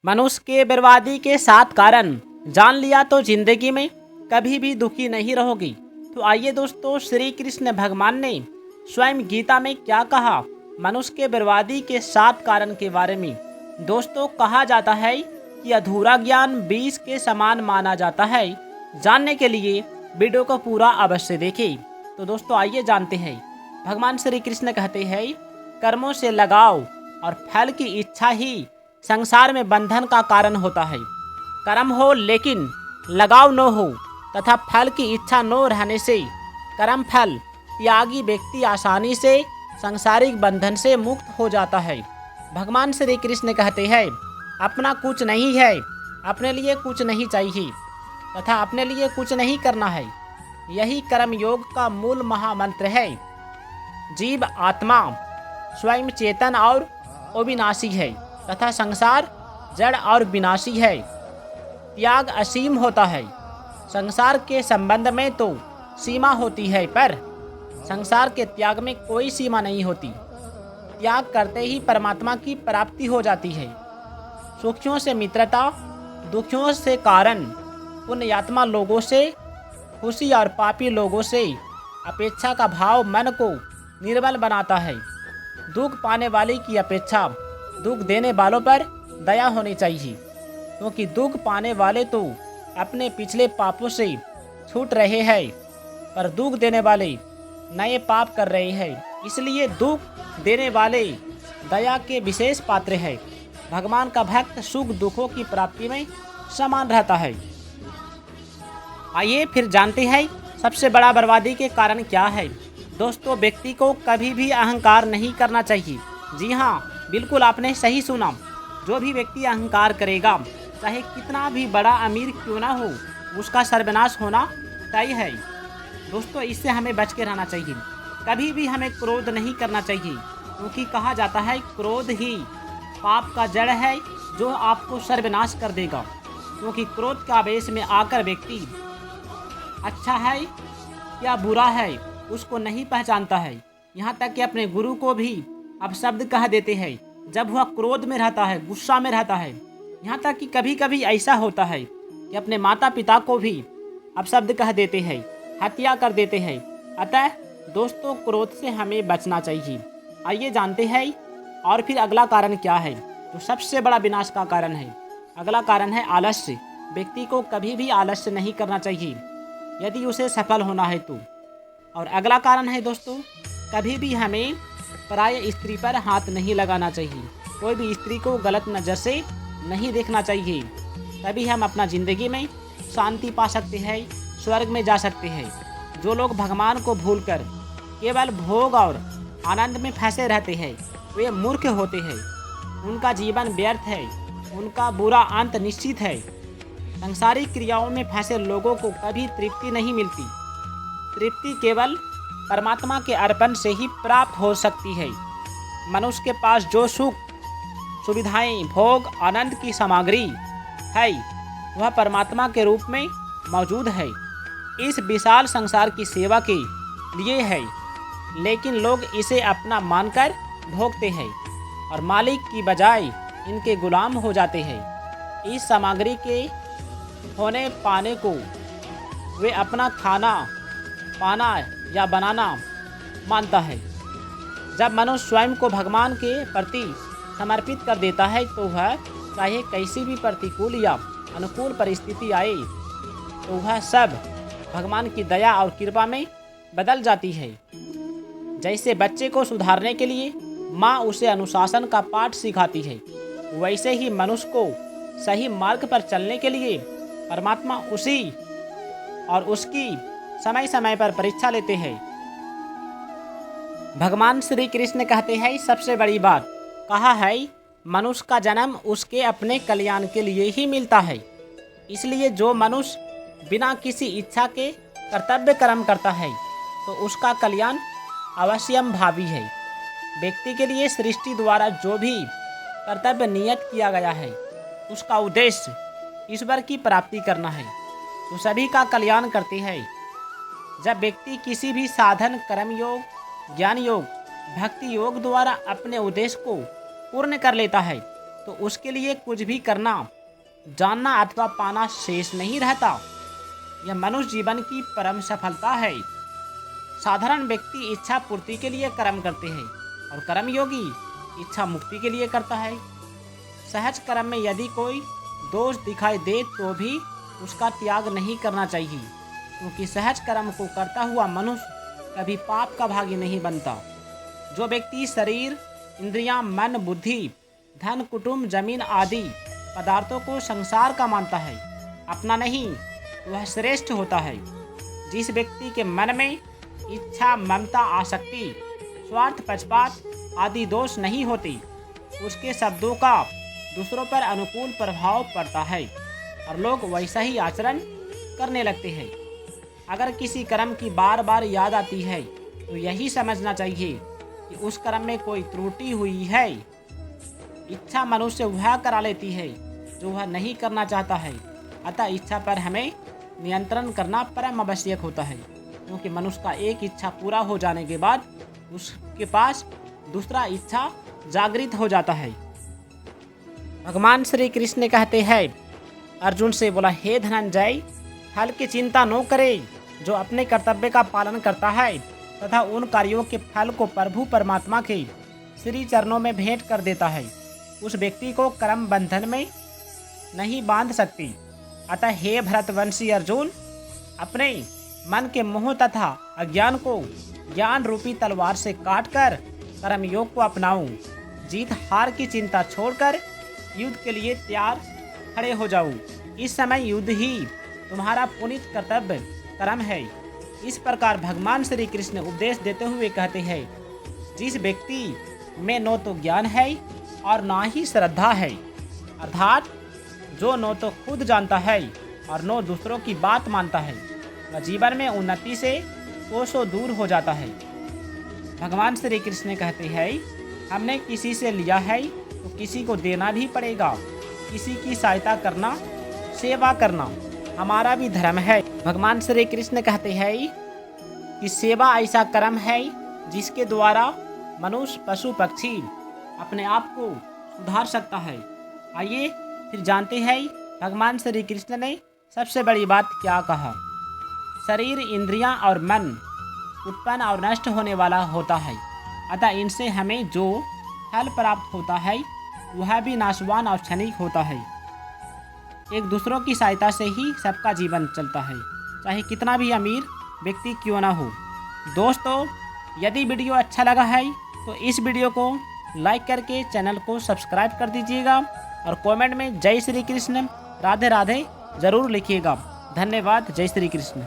मनुष्य के बर्बादी के 7 कारण जान लिया तो जिंदगी में कभी भी दुखी नहीं रहोगी। तो आइए दोस्तों, श्री कृष्ण भगवान ने स्वयं गीता में क्या कहा मनुष्य के बर्बादी के 7 कारण के बारे में। दोस्तों, कहा जाता है कि अधूरा ज्ञान 20 के समान माना जाता है। जानने के लिए वीडियो को पूरा अवश्य देखें। तो दोस्तों आइए जानते हैं। भगवान श्री कृष्ण कहते हैं, कर्मों से लगाव और फल की इच्छा ही संसार में बंधन का कारण होता है। कर्म हो लेकिन लगाव न हो तथा फल की इच्छा न रहने से कर्म फल त्यागी व्यक्ति आसानी से सांसारिक बंधन से मुक्त हो जाता है। भगवान श्री कृष्ण कहते हैं, अपना कुछ नहीं है, अपने लिए कुछ नहीं चाहिए तथा अपने लिए कुछ नहीं करना है। यही कर्म योग का मूल महामंत्र है। जीव आत्मा स्वयं चेतन और अविनाशी है तथा संसार जड़ और विनाशी है। त्याग असीम होता है। संसार के संबंध में तो सीमा होती है, पर संसार के त्याग में कोई सीमा नहीं होती। त्याग करते ही परमात्मा की प्राप्ति हो जाती है। सुखियों से मित्रता, दुखियों से कारण, पुण्यात्मा लोगों से खुशी और पापी लोगों से अपेक्षा का भाव मन को निर्बल बनाता है। दुख पाने वाले की अपेक्षा दुख देने वालों पर दया होनी चाहिए, क्योंकि दुख पाने वाले तो अपने पिछले पापों से छूट रहे हैं, पर दुख देने वाले नए पाप कर रहे हैं। इसलिए दुख देने वाले दया के विशेष पात्र है। भगवान का भक्त सुख दुखों की प्राप्ति में समान रहता है। आइए फिर जानते हैं सबसे बड़ा बर्बादी के कारण क्या है। दोस्तों, व्यक्ति को कभी भी अहंकार नहीं करना चाहिए। जी हाँ, बिल्कुल आपने सही सुना। जो भी व्यक्ति अहंकार करेगा, चाहे कितना भी बड़ा अमीर क्यों ना हो, उसका सर्वनाश होना तय है। दोस्तों, इससे हमें बच के रहना चाहिए। कभी भी हमें क्रोध नहीं करना चाहिए, क्योंकि कहा जाता है क्रोध ही पाप का जड़ है जो आपको सर्वनाश कर देगा। क्योंकि क्रोध के आवेश में आकर व्यक्ति अच्छा है या बुरा है उसको नहीं पहचानता है। यहाँ तक कि अपने गुरु को भी अपशब्द कह देते हैं जब वह क्रोध में रहता है, गुस्सा में रहता है। यहाँ तक कि कभी कभी ऐसा होता है कि अपने माता पिता को भी अपशब्द कह देते हैं, हत्या कर देते हैं। अतः दोस्तों, क्रोध से हमें बचना चाहिए। आइए जानते हैं और फिर अगला कारण क्या है जो सबसे बड़ा विनाश का कारण है। अगला कारण है आलस्य। व्यक्ति को कभी भी आलस्य नहीं करना चाहिए यदि उसे सफल होना है तो। और अगला कारण है दोस्तों, कभी भी हमें पराय स्त्री पर हाथ नहीं लगाना चाहिए। कोई भी स्त्री को गलत नज़र से नहीं देखना चाहिए। तभी हम अपना ज़िंदगी में शांति पा सकते हैं, स्वर्ग में जा सकते हैं। जो लोग भगवान को भूलकर केवल भोग और आनंद में फंसे रहते हैं, वे मूर्ख होते हैं। उनका जीवन व्यर्थ है, उनका बुरा अंत निश्चित है। सांसारिक क्रियाओं में फंसे लोगों को कभी तृप्ति नहीं मिलती। तृप्ति केवल परमात्मा के अर्पण से ही प्राप्त हो सकती है। मनुष्य के पास जो सुख, सुविधाएं, भोग, आनंद की सामग्री है, वह परमात्मा के रूप में मौजूद है। इस विशाल संसार की सेवा के लिए है, लेकिन लोग इसे अपना मानकर भोगते हैं और मालिक की बजाय इनके गुलाम हो जाते हैं। इस सामग्री के होने पाने को वे अपना खाना, पाना या बनाना मानता है। जब मनुष्य स्वयं को भगवान के प्रति समर्पित कर देता है तो वह चाहे कैसी भी प्रतिकूल या अनुकूल परिस्थिति आए, तो वह सब भगवान की दया और कृपा में बदल जाती है। जैसे बच्चे को सुधारने के लिए माँ उसे अनुशासन का पाठ सिखाती है, वैसे ही मनुष्य को सही मार्ग पर चलने के लिए परमात्मा उसी और उसकी समय समय पर परीक्षा लेते हैं। भगवान श्री कृष्ण कहते हैं, सबसे बड़ी बात कहा है, मनुष्य का जन्म उसके अपने कल्याण के लिए ही मिलता है। इसलिए जो मनुष्य बिना किसी इच्छा के कर्तव्य कर्म करता है तो उसका कल्याण अवश्यम भावी है। व्यक्ति के लिए सृष्टि द्वारा जो भी कर्तव्य नियत किया गया है, उसका उद्देश्य ईश्वर की प्राप्ति करना है, तो सभी का कल्याण करते हैं। जब व्यक्ति किसी भी साधन, कर्म योग, ज्ञान योग, भक्ति योग द्वारा अपने उद्देश्य को पूर्ण कर लेता है, तो उसके लिए कुछ भी करना, जानना अथवा पाना शेष नहीं रहता। यह मनुष्य जीवन की परम सफलता है। साधारण व्यक्ति इच्छा पूर्ति के लिए कर्म करते हैं और कर्मयोगी इच्छा मुक्ति के लिए करता है। सहज कर्म में यदि कोई दोष दिखाई दे तो भी उसका त्याग नहीं करना चाहिए, क्योंकि सहज कर्म को करता हुआ मनुष्य कभी पाप का भागी नहीं बनता। जो व्यक्ति शरीर, इंद्रियां, मन, बुद्धि, धन, कुटुंब, जमीन आदि पदार्थों को संसार का मानता है, अपना नहीं, वह श्रेष्ठ होता है। जिस व्यक्ति के मन में इच्छा, ममता, आसक्ति, स्वार्थ, पक्षपात आदि दोष नहीं होते, उसके शब्दों का दूसरों पर अनुकूल प्रभाव पड़ता है और लोग वैसा ही आचरण करने लगते हैं। अगर किसी कर्म की बार बार याद आती है तो यही समझना चाहिए कि उस कर्म में कोई त्रुटि हुई है। इच्छा मनुष्य वह करा लेती है जो वह नहीं करना चाहता है, अतः इच्छा पर हमें नियंत्रण करना परम आवश्यक होता है, क्योंकि मनुष्य का एक इच्छा पूरा हो जाने के बाद उसके पास दूसरा इच्छा जागृत हो जाता है। भगवान श्री कृष्ण कहते हैं, अर्जुन से बोला, हे धनंजय, फल की चिंता न करे। जो अपने कर्तव्य का पालन करता है तथा उन कार्यों के फल को प्रभु परमात्मा के श्री चरणों में भेंट कर देता है, उस व्यक्ति को कर्म बंधन में नहीं बांध सकती। अतः हे भरतवंशी अर्जुन, अपने मन के मोह तथा अज्ञान को ज्ञान रूपी तलवार से काटकर कर्मयोग को अपनाऊं। जीत हार की चिंता छोड़कर युद्ध के लिए तैयार खड़े हो जाओ। इस समय युद्ध ही तुम्हारा पुनीत कर्तव्य कर्म है। इस प्रकार भगवान श्री कृष्ण उपदेश देते हुए कहते हैं, जिस व्यक्ति में न तो ज्ञान है और न ही श्रद्धा है, अर्थात जो न तो खुद जानता है और न दूसरों की बात मानता है, वह जीवन में उन्नति से कोसों दूर हो जाता है। भगवान श्री कृष्ण कहते हैं, हमने किसी से लिया है तो किसी को देना भी पड़ेगा। किसी की सहायता करना, सेवा करना हमारा भी धर्म है। भगवान श्री कृष्ण कहते हैं कि सेवा ऐसा कर्म है जिसके द्वारा मनुष्य, पशु, पक्षी अपने आप को सुधार सकता है। आइए फिर जानते हैं भगवान श्री कृष्ण ने सबसे बड़ी बात क्या कहा। शरीर, इंद्रियां और मन उत्पन्न और नष्ट होने वाला होता है, अतः इनसे हमें जो फल प्राप्त होता है वह भी नाशवान और क्षणिक होता है। एक दूसरों की सहायता से ही सबका जीवन चलता है, चाहे कितना भी अमीर व्यक्ति क्यों ना हो। दोस्तों, यदि वीडियो अच्छा लगा है तो इस वीडियो को लाइक करके चैनल को सब्सक्राइब कर दीजिएगा और कमेंट में जय श्री कृष्ण, राधे राधे ज़रूर लिखिएगा। धन्यवाद। जय श्री कृष्ण।